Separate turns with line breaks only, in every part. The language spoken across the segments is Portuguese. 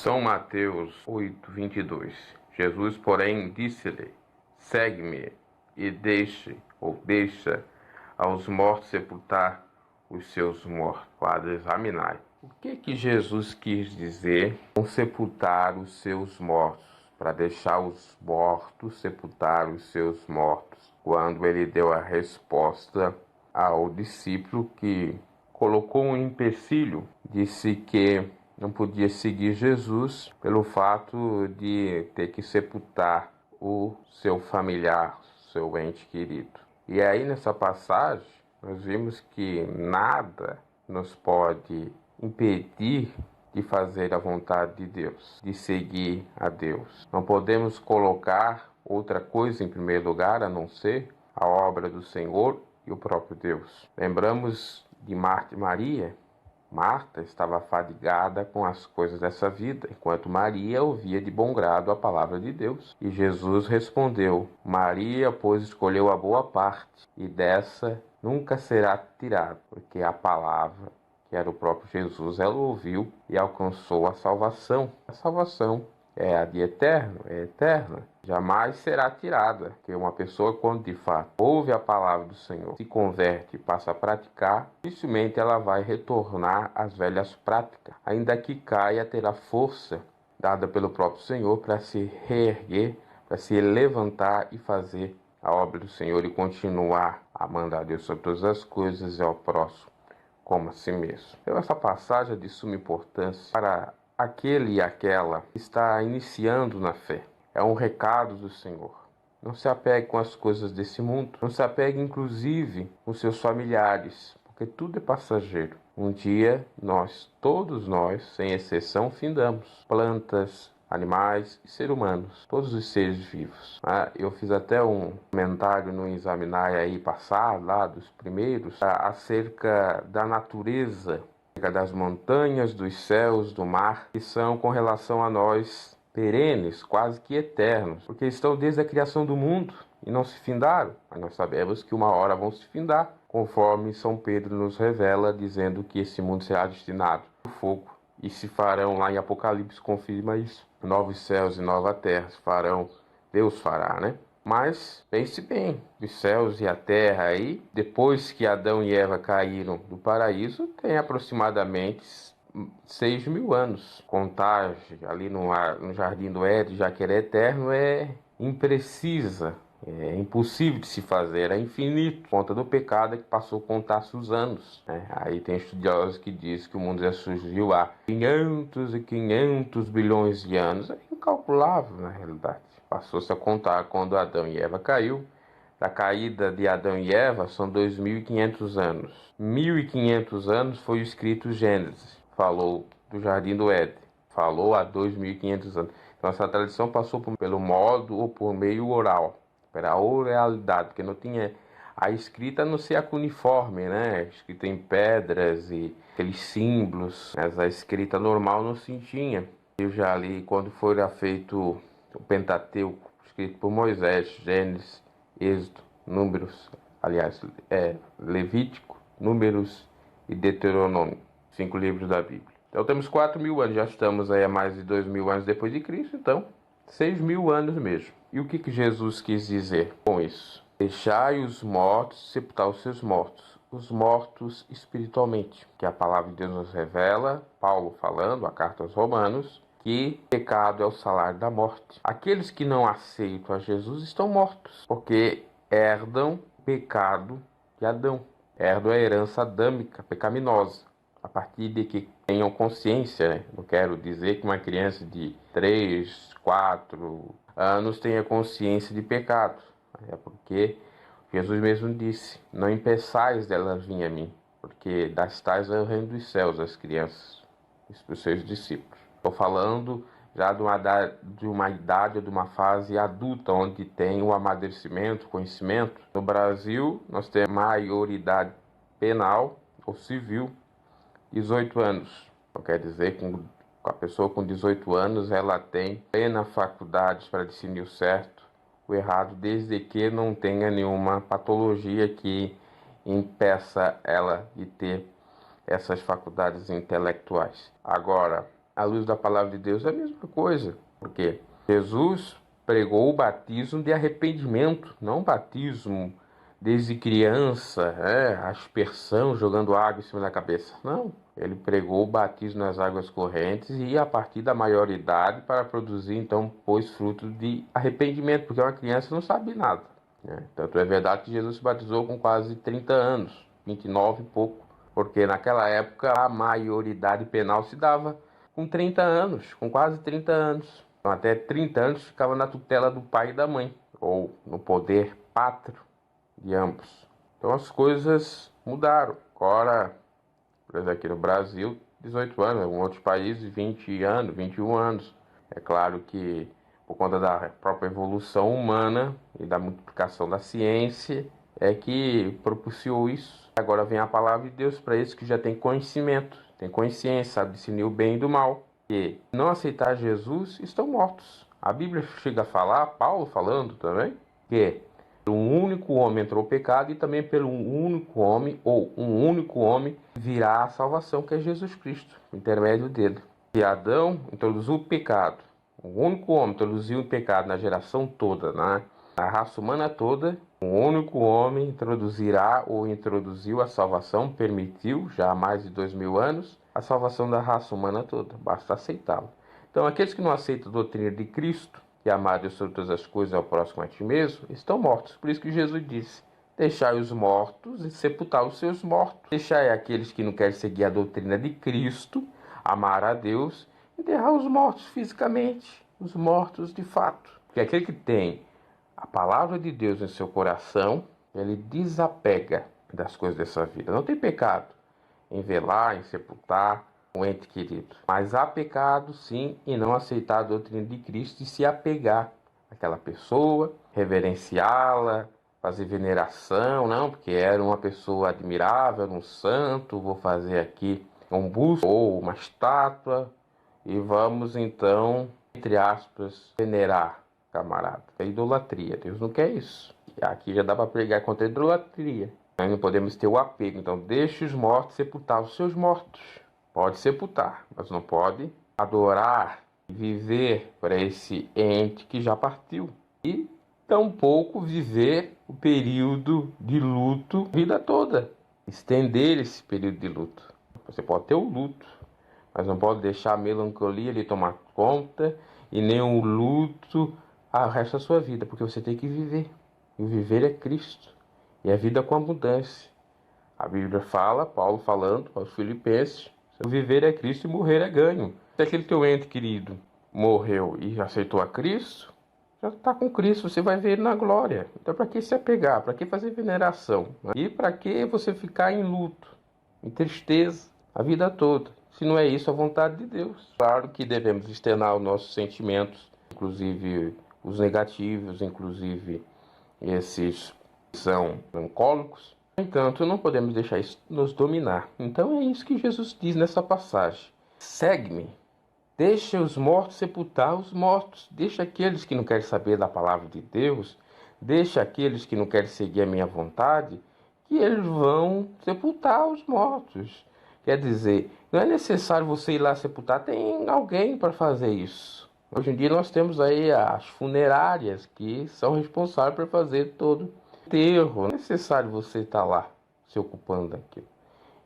São Mateus 8:22. Jesus, porém, disse-lhe: Segue-me e deixa aos mortos sepultar os seus mortos. Quadro examinar. O que Jesus quis dizer com sepultar os seus mortos? Para deixar os mortos sepultar os seus mortos. Quando ele deu a resposta ao discípulo que colocou um empecilho, disse que não podia seguir Jesus pelo fato de ter que sepultar o seu familiar, seu ente querido. E aí nessa passagem nós vimos que nada nos pode impedir de fazer a vontade de Deus, de seguir a Deus. Não podemos colocar outra coisa em primeiro lugar a não ser a obra do Senhor e o próprio Deus. Lembramos de Marta e Maria. Marta estava fadigada com as coisas dessa vida, enquanto Maria ouvia de bom grado a palavra de Deus. E Jesus respondeu: Maria, pois, escolheu a boa parte, e dessa nunca será tirada, porque a palavra, que era o próprio Jesus, ela ouviu e alcançou a salvação. A salvação é a de eterno, é eterna. Jamais será tirada, porque uma pessoa, quando de fato ouve a palavra do Senhor, se converte e passa a praticar, dificilmente ela vai retornar às velhas práticas. Ainda que caia, terá força dada pelo próprio Senhor para se reerguer, para se levantar e fazer a obra do Senhor e continuar a mandar a Deus sobre todas as coisas e ao próximo como a si mesmo. Então, essa passagem é de suma importância para aquele e aquela que está iniciando na fé. É um recado do Senhor. Não se apegue com as coisas desse mundo. Não se apegue, inclusive, com seus familiares, porque tudo é passageiro. Um dia, todos nós, sem exceção, findamos. Plantas, animais e seres humanos, todos os seres vivos. Eu fiz até um comentário no Examinar aí passado, lá dos primeiros, acerca da natureza, das montanhas, dos céus, do mar, que são com relação a nós perenes, quase que eternos, porque estão desde a criação do mundo e não se findaram, mas nós sabemos que uma hora vão se findar, conforme São Pedro nos revela, dizendo que esse mundo será destinado ao fogo, e se farão, lá em Apocalipse confirma isso, novos céus e nova terra farão, Deus fará, né? Mas pense bem, os céus e a terra aí, depois que Adão e Eva caíram do paraíso, tem aproximadamente 6.000 anos. Contar ali no Jardim do Éden, já que ele é eterno, é imprecisa, é impossível de se fazer, é infinito. Por conta do pecado é que passou a contar-se os anos, né? Aí tem estudiosos que dizem que o mundo já surgiu há 500 e 500 bilhões de anos. É incalculável na realidade. Passou-se a contar quando Adão e Eva caiu. Da caída de Adão e Eva são 2.500 anos. 1.500 anos foi escrito Gênesis. Falou do Jardim do Éden. Falou há 2.500 anos. Então essa tradição passou pelo modo ou por meio oral. Era a oralidade, porque não tinha a escrita, a não ser a cuneiforme, né? Escrita em pedras e aqueles símbolos. Mas a escrita normal não se tinha. Eu já li quando foi feito o Pentateuco, escrito por Moisés, Gênesis, Êxodo, Números, aliás, Levítico, Números e Deuteronômio, 5 livros da Bíblia. Então temos 4.000 anos, já estamos aí a mais de 2.000 anos depois de Cristo, então 6.000 anos mesmo. E o que Jesus quis dizer com isso? Deixai os mortos sepultar os seus mortos, os mortos espiritualmente, que a palavra de Deus nos revela, Paulo falando, a carta aos Romanos, que pecado é o salário da morte. Aqueles que não aceitam a Jesus estão mortos, porque herdam o pecado de Adão. Herdam a herança adâmica, pecaminosa, a partir de que tenham consciência, né? Não quero dizer que uma criança de 3, 4 anos tenha consciência de pecado. É porque Jesus mesmo disse: não impeçais delas vir a mim, porque das tais é o reino dos céus, as crianças, os seus discípulos. Estou falando já de uma idade ou de uma fase adulta, onde tem o amadurecimento, o conhecimento. No Brasil, nós temos maioridade penal ou civil, 18 anos. Então, quer dizer que a pessoa com 18 anos, ela tem plena faculdade para discernir o certo, o errado, desde que não tenha nenhuma patologia que impeça ela de ter essas faculdades intelectuais. Agora, à luz da palavra de Deus, é a mesma coisa. Porque Jesus pregou o batismo de arrependimento, não batismo desde criança, aspersão, jogando água em cima da cabeça. Não, ele pregou o batismo nas águas correntes e a partir da maioridade para produzir, então, pôs fruto de arrependimento, porque uma criança não sabe nada. Tanto é verdade que Jesus se batizou com quase 30 anos, 29 e pouco, porque naquela época a maioridade penal se dava com 30 anos, com quase 30 anos. Então, até 30 anos ficava na tutela do pai e da mãe, ou no poder pátrio de ambos. Então as coisas mudaram. Agora, por exemplo, aqui no Brasil, 18 anos, em outros países, 20 anos, 21 anos. É claro que por conta da própria evolução humana e da multiplicação da ciência, é que propiciou isso. Agora vem a palavra de Deus para esses que já têm conhecimento, têm consciência, sabe discernir o bem do mal. Que não aceitar Jesus estão mortos. A Bíblia chega a falar, Paulo falando também, que um único homem entrou o pecado e também pelo único homem, ou um único homem, virá a salvação, que é Jesus Cristo, por intermédio dele. Se Adão introduziu o pecado, o único homem introduziu o pecado na geração toda, na raça humana toda, um único homem introduzirá ou introduziu a salvação, permitiu, já há mais de 2000 anos, a salvação da raça humana toda, basta aceitá-lo. Então, aqueles que não aceitam a doutrina de Cristo, que amar Deus sobre todas as coisas ao próximo a ti mesmo, estão mortos. Por isso que Jesus disse, deixai os mortos e sepultar os seus mortos. Deixai aqueles que não querem seguir a doutrina de Cristo, amar a Deus, enterrar os mortos fisicamente, os mortos de fato. Porque aquele que tem a palavra de Deus em seu coração, ele desapega das coisas dessa vida. Não tem pecado em velar, em sepultar um ente querido. Mas há pecado, sim, em não aceitar a doutrina de Cristo e se apegar àquela pessoa, reverenciá-la, fazer veneração, não, porque era uma pessoa admirável, era um santo, vou fazer aqui um busto ou uma estátua e vamos então, entre aspas, venerar, camarada. É idolatria, Deus não quer isso. E aqui já dá para pregar contra a idolatria. Nós não podemos ter o apego, então deixe os mortos sepultar os seus mortos. Pode sepultar, mas não pode adorar e viver para esse ente que já partiu. E tampouco viver o período de luto a vida toda. Estender esse período de luto. Você pode ter o luto, mas não pode deixar a melancolia lhe tomar conta e nem o luto o resto da sua vida, porque você tem que viver. E o viver é Cristo. E a vida com abundância. A Bíblia fala, Paulo falando aos Filipenses, o viver é Cristo e morrer é ganho. Se aquele teu ente querido morreu e aceitou a Cristo, já está com Cristo, você vai ver ele na glória. Então para que se apegar? Para que fazer veneração? E para que você ficar em luto, em tristeza, a vida toda? Se não é isso a vontade de Deus. Claro que devemos externar os nossos sentimentos, inclusive os negativos, inclusive esses que são melancólicos. No entanto, não podemos deixar isso nos dominar. Então é isso que Jesus diz nessa passagem. Segue-me. Deixa os mortos sepultar os mortos. Deixa aqueles que não querem saber da palavra de Deus. Deixa aqueles que não querem seguir a minha vontade. Que eles vão sepultar os mortos. Quer dizer, não é necessário você ir lá sepultar. Tem alguém para fazer isso. Hoje em dia nós temos aí as funerárias que são responsáveis por fazer todo enterro. Não é necessário você estar lá se ocupando daquilo.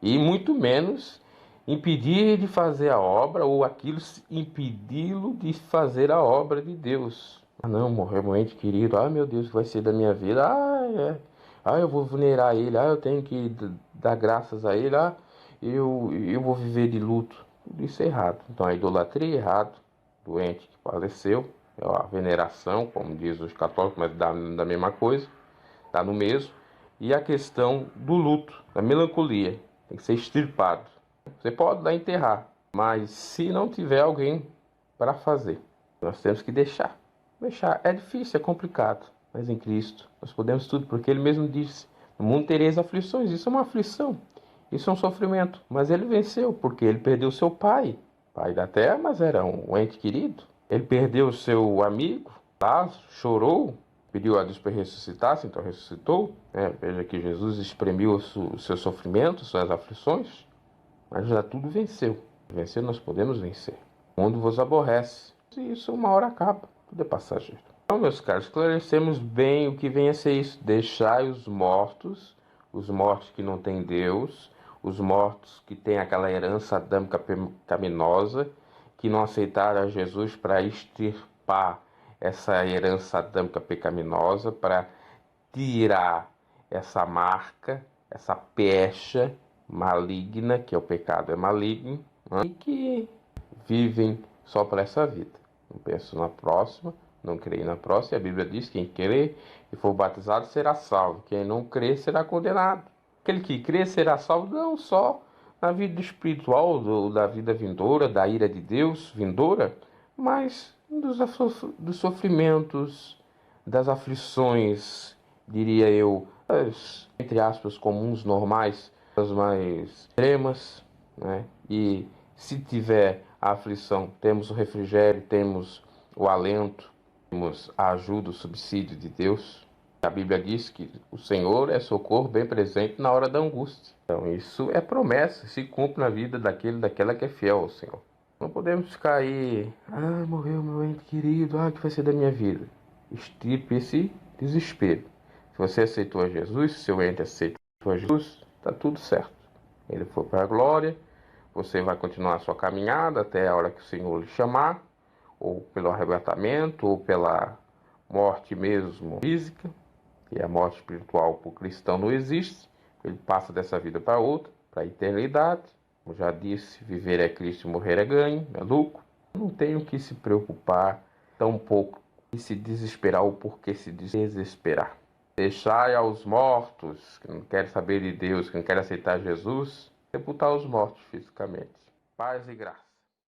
E muito menos impedir de fazer a obra ou aquilo impedi-lo de fazer a obra de Deus. Ah não, morreu um ente querido. Ah meu Deus, vai ser da minha vida. Eu vou venerar ele. Eu tenho que dar graças a ele. Eu vou viver de luto. Tudo isso é errado. Então a idolatria é errado. Do ente que faleceu. É a veneração, como diz os católicos, mas dá da mesma coisa. Está no mesmo. E a questão do luto, da melancolia, tem que ser extirpado. Você pode lá enterrar, mas se não tiver alguém para fazer, nós temos que deixar. Deixar é difícil, é complicado, mas em Cristo nós podemos tudo, porque Ele mesmo disse, no mundo tereis aflições. Isso é uma aflição, isso é um sofrimento, mas Ele venceu, porque Ele perdeu seu pai da terra, mas era um ente querido. Ele perdeu seu amigo, chorou, pediu a Deus para ressuscitar, então ressuscitou. Veja que Jesus espremiu o seu sofrimento, suas aflições, mas já tudo venceu. Vencer nós podemos vencer. O mundo vos aborrece. E isso uma hora acaba, tudo é passageiro. Então, meus caros, esclarecemos bem o que vem a ser isso. Deixai os mortos que não têm Deus, os mortos que têm aquela herança adâmica pecaminosa, que não aceitaram a Jesus para extirpar essa herança adâmica pecaminosa, para tirar essa marca, essa pecha maligna, que é o pecado é maligno, né? E que vivem só para essa vida. Não penso na próxima, não creio na próxima. E a Bíblia diz que quem crer e for batizado será salvo. Quem não crer será condenado. Aquele que crê será salvo não só na vida espiritual, da vida vindoura, da ira de Deus vindoura, mas dos sofrimentos, das aflições, diria eu, as, entre aspas, comuns, normais, as mais extremas, né? E se tiver a aflição, temos o refrigério, temos o alento, temos a ajuda, o subsídio de Deus. A Bíblia diz que o Senhor é socorro bem presente na hora da angústia. Então isso é promessa, se cumpre na vida daquela que é fiel ao Senhor. Não podemos ficar aí, morreu meu ente querido, o que vai ser da minha vida? Extirpe esse desespero. Se você aceitou a Jesus, se seu ente aceitou a Jesus, está tudo certo. Ele foi para a glória, você vai continuar a sua caminhada até a hora que o Senhor lhe chamar, ou pelo arrebatamento, ou pela morte mesmo física, que a morte espiritual para o cristão não existe, ele passa dessa vida para outra, para a eternidade. Como já disse, viver é Cristo e morrer é ganho, é lucro. Não tenho que se preocupar tão pouco e se desesperar ou por que se desesperar. Deixai aos mortos, que não querem saber de Deus, que não querem aceitar Jesus, sepultar os mortos fisicamente. Paz e graça.